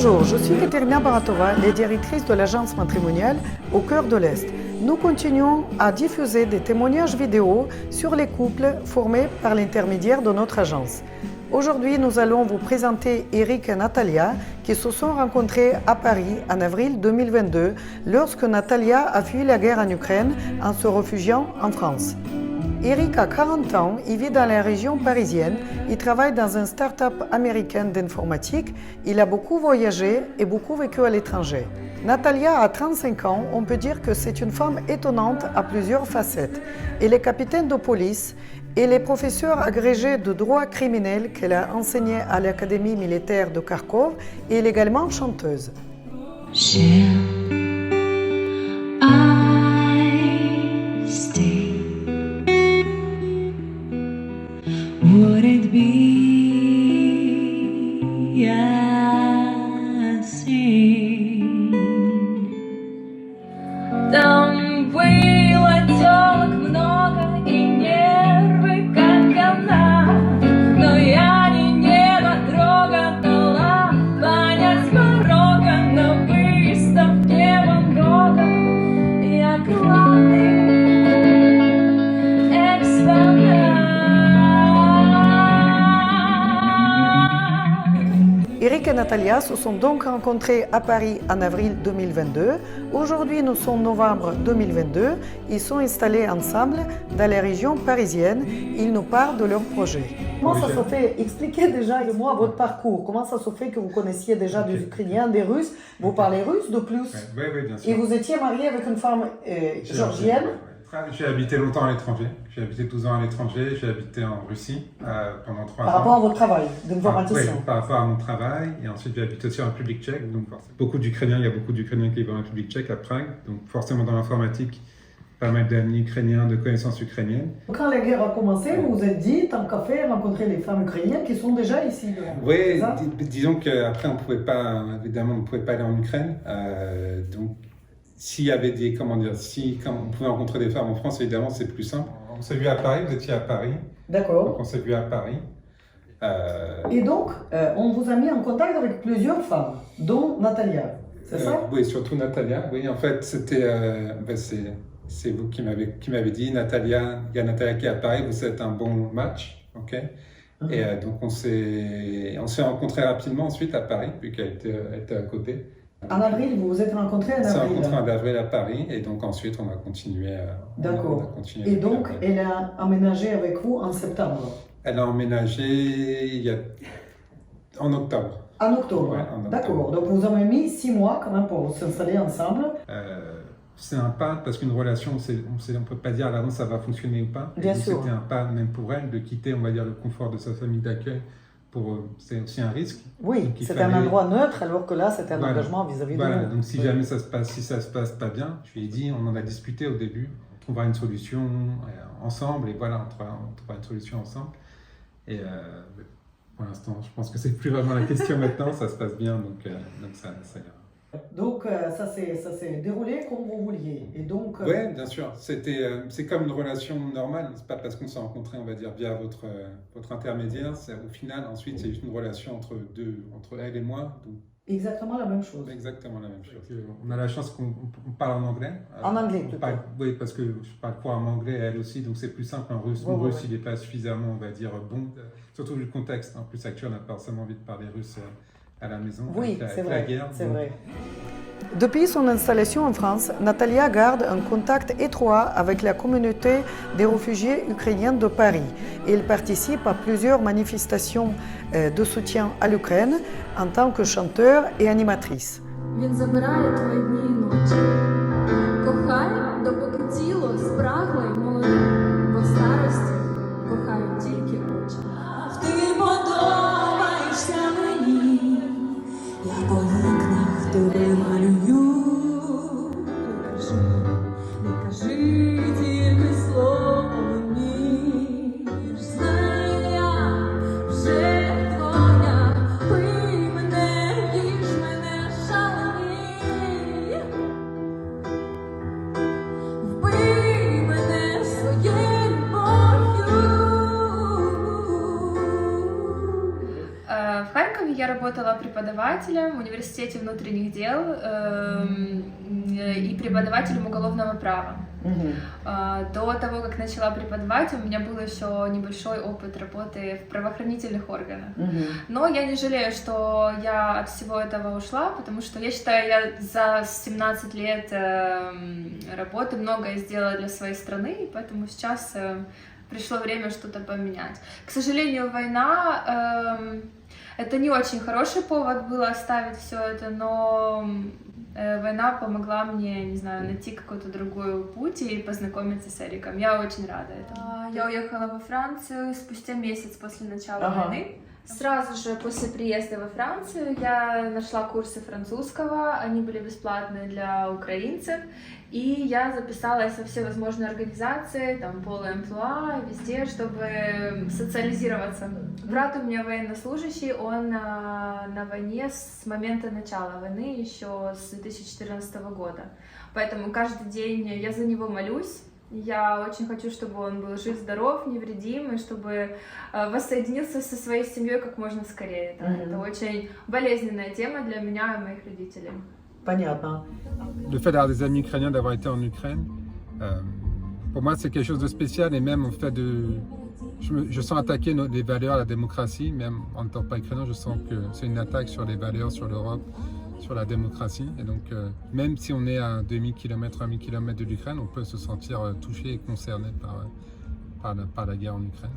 Bonjour, je suis Katerina Baratova, la directrice de l'agence matrimoniale au cœur de l'Est. Nous continuons à diffuser des témoignages vidéo sur les couples formés par l'intermédiaire de notre agence. Aujourd'hui, nous allons vous présenter Eric et Natalia qui se sont rencontrés à Paris en avril 2022 lorsque Natalia a fui la guerre en Ukraine en se réfugiant en France. Eric a 40 ans, il vit dans la région parisienne, il travaille dans une start-up américaine d'informatique, il a beaucoup voyagé et beaucoup vécu à l'étranger. Natalia a 35 ans, on peut dire que c'est une femme étonnante à plusieurs facettes. Elle est capitaine de police, elle est professeure agrégée de droit criminel qu'elle a enseigné à l'Académie militaire de Kharkov et elle est également chanteuse. Would it be a sin? Там было тёлок много и нервы как говна, но я не недотрога дала понять порога на выставке Ван Гога. Я главный экспонат. Eric et Natalia se sont donc rencontrés à Paris en avril 2022. Aujourd'hui, nous sommes novembre 2022. Ils sont installés ensemble dans la région parisienne. Ils nous parlent de leur projet. Comment ça se fait? Expliquez déjà moi votre parcours. Comment ça se fait que vous connaissiez déjà des Ukrainiens, des Russes? Vous parlez russe de plus? Oui, bien sûr. Et vous étiez marié avec une femme géorgienne? J'ai habité longtemps à l'étranger. J'ai habité 12 ans à l'étranger. J'ai habité en Russie pendant 3 ans. Par rapport à votre travail d'informaticien? Oui, par rapport à mon travail. Et ensuite, j'ai habité aussi en République tchèque. Donc, beaucoup d'Ukrainiens, il y a beaucoup d'Ukrainiens qui vivent en République tchèque, à Prague. Donc, forcément, dans l'informatique, pas mal d'amis ukrainiens, de connaissances ukrainiennes. Quand la guerre a commencé, vous vous êtes dit, tant qu'à faire, rencontrer les femmes ukrainiennes qui sont déjà ici. Oui, disons qu'après, on ne pouvait pas aller en Ukraine. Donc, s'il y avait quand on pouvait rencontrer des femmes en France, évidemment, c'est plus simple. On s'est vu à Paris, vous étiez à Paris. D'accord. Donc, on s'est vu à Paris. Et donc, on vous a mis en contact avec plusieurs femmes, dont Natalia, c'est ça? Oui, surtout Natalia. Oui, en fait, c'était, c'est vous qui m'avez dit, Natalia, il y a Natalia qui est à Paris, vous êtes un bon match, ok? Et donc, on s'est rencontrés rapidement ensuite à Paris, vu qu'elle était à côté. En avril, vous vous êtes rencontrés en avril? On s'est rencontrés en avril à Paris, et donc ensuite, on a continué. D'accord. Et donc, elle a emménagé avec vous en septembre? Elle a emménagé en octobre. En octobre, ouais, en octobre. D'accord. Donc, vous avez mis 6 mois quand même pour s'installer ensemble. C'est un pas, parce qu'une relation, on ne peut pas dire à l'avance ça va fonctionner ou pas. Bien sûr. C'était un pas, même pour elle, de quitter, on va dire, le confort de sa famille d'accueil. C'est aussi un risque. Oui, c'est un endroit neutre, alors que là, c'est un engagement vis-à-vis de nous. Donc si jamais ça se passe pas bien, je lui ai dit, on en a discuté au début, on trouvera une solution ensemble, et voilà, on trouvera une solution ensemble. Et pour l'instant, je pense que c'est plus vraiment la question maintenant, ça se passe bien, donc ça ira. Donc ça s'est déroulé comme vous vouliez. Et donc. Oui, bien sûr. C'est comme une relation normale. C'est pas parce qu'on s'est rencontrés, on va dire, via votre intermédiaire. Au final, ensuite, c'est juste une relation entre elle et moi. Donc, exactement la même chose. Exactement la même chose. On a la chance qu'on parle en anglais. En anglais, plutôt. Oui, parce que je parle couramment anglais, elle aussi, donc c'est plus simple. En russe, le russe, il n'est pas suffisamment, on va dire, bon. Surtout vu le contexte. En plus, actuel, on n'a pas forcément envie de parler russe à la maison. Oui, c'est vrai. La guerre. C'est vrai. Depuis son installation en France, Natalia garde un contact étroit avec la communauté des réfugiés ukrainiens de Paris. Elle participe à plusieurs manifestations de soutien à l'Ukraine en tant que chanteur et animatrice. Він забирає твої дні і ночі. Кохай, допоки тіло спрагло й молоде, бо в старості кохають тільки очі. Ти подобаєшся мені, я по вікнах тебе малюю. Не кажи тільки слово ні, знаю я вже твоя, пий мене, їж мене, шалені. Вбий мене я работала преподавателем в университете внутренних дел и преподавателем уголовного права. До того, как начала преподавать, у меня был еще небольшой опыт работы в правоохранительных органах. Но я не жалею, что я от всего этого ушла, потому что я считаю, я за 17 лет работы многое сделала для своей страны, и поэтому сейчас пришло время что-то поменять. К сожалению, война это не очень хороший повод было оставить все это, но война помогла мне, не знаю, найти какой-то другой путь и познакомиться с Эриком. Я очень рада этому. Я уехала во Францию спустя месяц после начала войны. Сразу же после приезда во Францию я нашла курсы французского, они были бесплатные для украинцев, и я записалась во все возможные организации, там, Pôle emploi, везде, чтобы социализироваться. Брат у меня военнослужащий, он на войне с момента начала войны, еще с 2014 года, поэтому каждый день я за него молюсь. Я очень хочу, чтобы он был жив-здоров, невредим, и чтобы воссоединился со своей семьей как можно скорее. Это очень болезненная тема для меня и моих родителей. Понятно. Le fait d'avoir des amis ukrainiens, d'avoir été en Ukraine, pour moi c'est quelque chose de spécial et même en fait je sens attaquer les valeurs, la démocratie, même en tant pas ukrainien, je sens que c'est une attaque sur les valeurs, sur l'Europe, sur la démocratie. Et donc, même si on est à 2000 km, 1000 km de l'Ukraine, on peut se sentir touché et concerné par la guerre en Ukraine.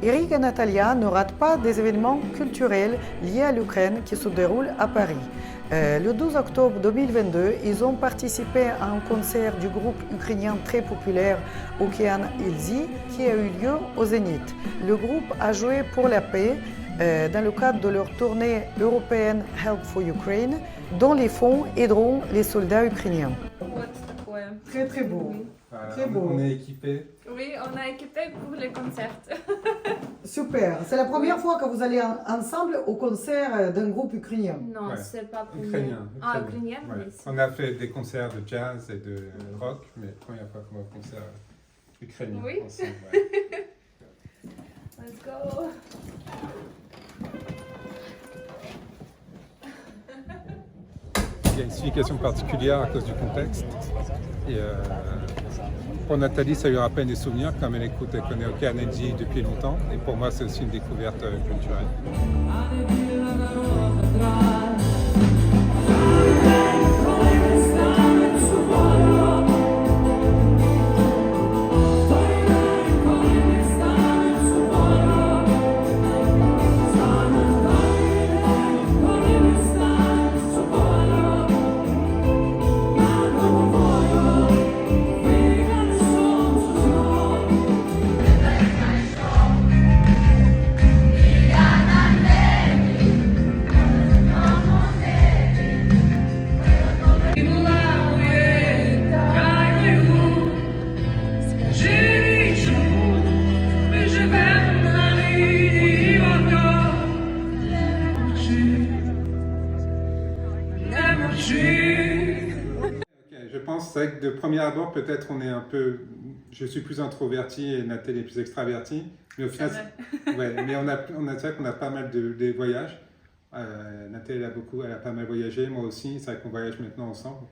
Eric et Natalia ne ratent pas des événements culturels liés à l'Ukraine qui se déroulent à Paris. Le 12 octobre 2022, ils ont participé à un concert du groupe ukrainien très populaire Okean Elzy qui a eu lieu au Zénith. Le groupe a joué pour la paix dans le cadre de leur tournée européenne Help for Ukraine, dont les fonds aideront les soldats ukrainiens. Très très beau. Très beau. On est équipés. Oui, on a équipé pour les concerts. Super. C'est la première fois que vous allez ensemble au concert d'un groupe ukrainien. Non, c'est pas pour ukrainien. Ah, ukrainien, Ouais. oui. On a fait des concerts de jazz et de rock, mais première fois qu'on va au concert ukrainien. Oui. Ensemble, ouais. Let's go. Il y a une signification particulière à cause du contexte. Et pour Nathalie, ça lui rappelle des souvenirs, comme elle écoute, elle connaît Okean Elzy depuis longtemps. Et pour moi, c'est aussi une découverte culturelle. Je pense c'est vrai que de premier abord, peut-être on est un peu. Je suis plus introverti et Nathalie est plus extravertie. Mais au final, ouais, mais c'est vrai qu'on a pas mal de voyages. Nathalie elle a pas mal voyagé, moi aussi. C'est vrai qu'on voyage maintenant ensemble.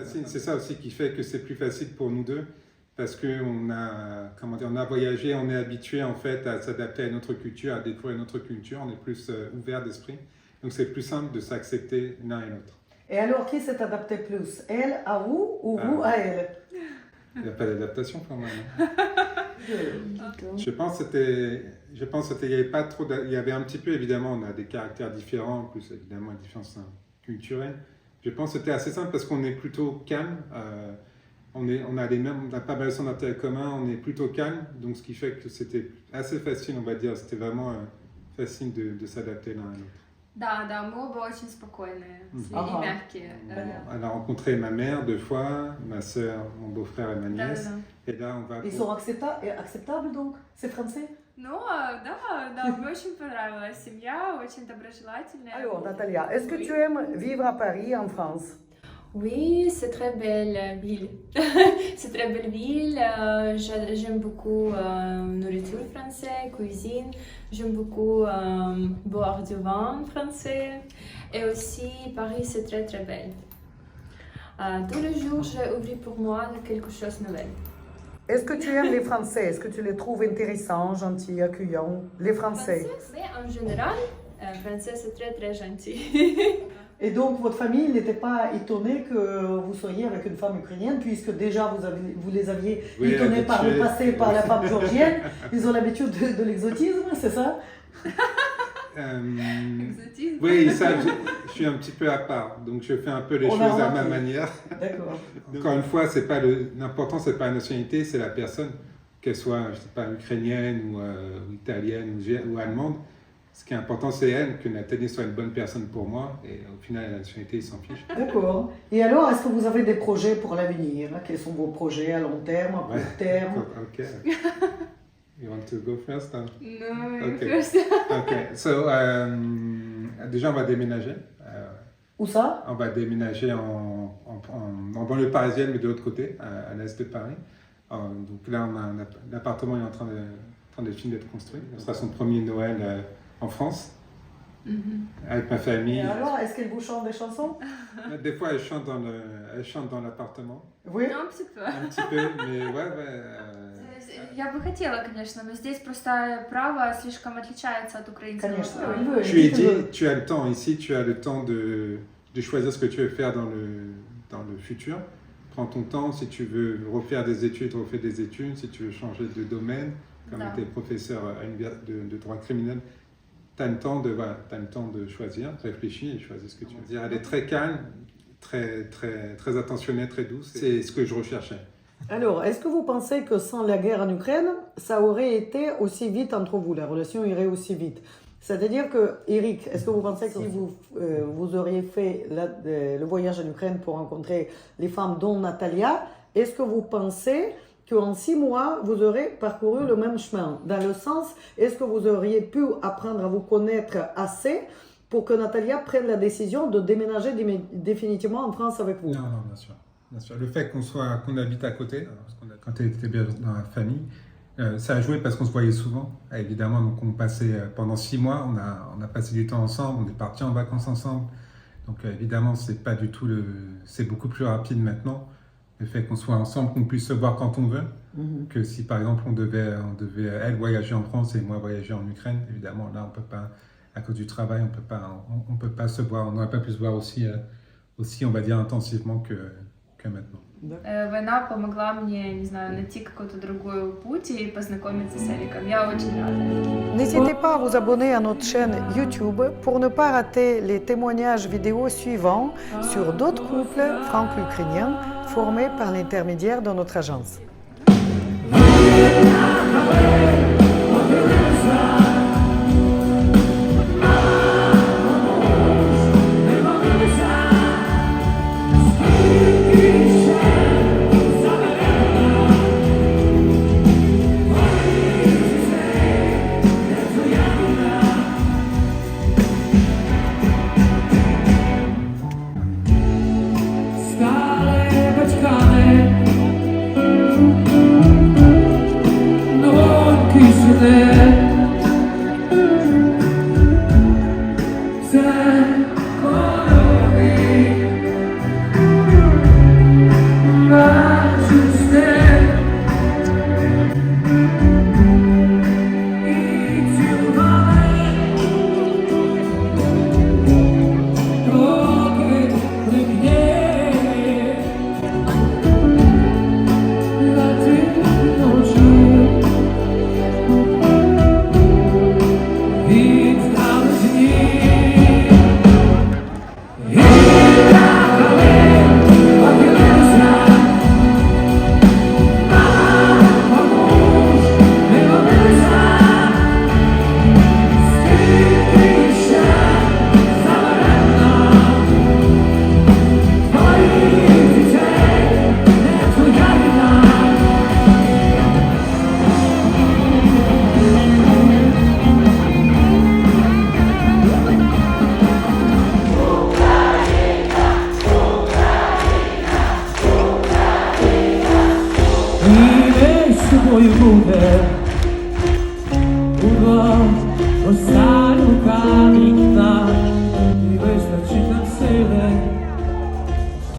C'est ça aussi qui fait que c'est plus facile pour nous deux. Parce qu'on a voyagé, on est habitué en fait à s'adapter à notre culture, à découvrir notre culture. On est plus ouvert d'esprit. Donc c'est plus simple de s'accepter l'un et l'autre. Et alors, qui s'est adapté plus? Elle à vous ou vous à elle? Il n'y a pas d'adaptation pour moi. Je pense qu'il y avait pas trop. Il y avait un petit peu, évidemment, on a des caractères différents, plus évidemment une différence culturelle. Je pense que c'était assez simple parce qu'on est plutôt calme. On a pas mal d'intérêts communs, on est plutôt calme, donc ce qui fait que c'était assez facile, on va dire. C'était vraiment facile de s'adapter l'un à l'autre. Да, мы оба очень спокойные и мягкие. Elle a rencontré ma mère 2 fois, ma soeur, mon beau-frère et ma nièce. Et là, on va. Ils sont acceptables donc? C'est français? Ну, да, мне очень понравилась семья, очень доброжелательная. Alors, Natalia, est-ce que tu aimes vivre à Paris, en France? Oui, c'est très belle ville. c'est très belle ville. J'aime beaucoup nourriture française, cuisine. J'aime beaucoup boire du vin français. Et aussi, Paris, c'est très très belle. Tous les jours, j'ai ouvert pour moi quelque chose de nouvel. Est-ce que tu aimes les Français? Est-ce que tu les trouves intéressants, gentils, accueillants? Les Français. Mais en général, français, c'est très très gentil. Et donc, votre famille n'était pas étonnée que vous soyez avec une femme ukrainienne, puisque déjà vous les aviez étonnés par le passé par la femme georgienne. Ils ont l'habitude de l'exotisme, c'est ça? Oui, ça, je suis un petit peu à part, donc je fais un peu les choses à ma manière. D'accord. Encore une fois, l'important, c'est pas la nationalité, c'est la personne, qu'elle soit, je sais pas, ukrainienne ou italienne ou allemande. Ce qui est important, c'est elle, que Nathalie soit une bonne personne pour moi, et au final, la nationalité, ils s'en fichent. D'accord. Et alors, est-ce que vous avez des projets pour l'avenir? Quels sont vos projets à long terme, à court terme? Ok. You want to go first? Huh? No, Okay. first. Okay. So, déjà, on va déménager. Où ça? On va déménager en banlieue parisienne, mais de l'autre côté, à l'est de Paris. Donc là, l'appartement est en train de finir d'être construit. Ce sera son premier Noël en France, avec ma famille. Et alors, est-ce qu'elle vous chante des chansons? Des fois, elle chante dans l'appartement. Oui. Ну, un petit peu. Un petit peu, mais ouais. Я бы хотела, конечно, но здесь просто право слишком отличается от украинского. Конечно, права. il veut. Je lui ai dit, tu as le temps ici, tu as le temps de choisir ce que tu veux faire dans le futur. Prends ton temps, si tu veux refaire des études, refais des études. Si tu veux changer de domaine, comme Да. tu es professeur de droit criminel, tu as le temps de choisir, réfléchir et choisir ce que tu veux dire. Elle est très calme, très attentionnée, très douce. C'est ce que je recherchais. Alors, est-ce que vous pensez que sans la guerre en Ukraine, ça aurait été aussi vite entre vous, la relation irait aussi vite? C'est-à-dire que, Eric, est-ce que vous pensez que si vous auriez fait le voyage en Ukraine pour rencontrer les femmes dont Natalia, est-ce que vous pensez qu'en 6 mois, vous aurez parcouru le même chemin? Dans le sens, est-ce que vous auriez pu apprendre à vous connaître assez pour que Natalia prenne la décision de déménager définitivement en France avec vous? Non, bien sûr. Bien sûr. Le fait qu'on habite à côté, quand elle était bien dans la famille, ça a joué parce qu'on se voyait souvent, évidemment. Donc on passait pendant 6 mois, on a passé du temps ensemble, on est partis en vacances ensemble. Donc évidemment, c'est beaucoup plus rapide maintenant. Le fait qu'on soit ensemble, qu'on puisse se voir quand on veut, que si par exemple on devait elle voyager en France et moi voyager en Ukraine, évidemment là on peut pas, à cause du travail, on peut pas se voir, on n'aurait pas pu se voir aussi on va dire intensivement que maintenant. Война помогла мне, не знаю, найти какой-то другой путь и познакомиться с Эриком. Я очень рада. N'hésitez pas à vous abonner à notre chaîne YouTube pour ne pas rater les témoignages vidéo suivants sur d'autres couples franco-ukrainiens formés par l'intermédiaire de notre agence. Стали батьками буде. Було останнє.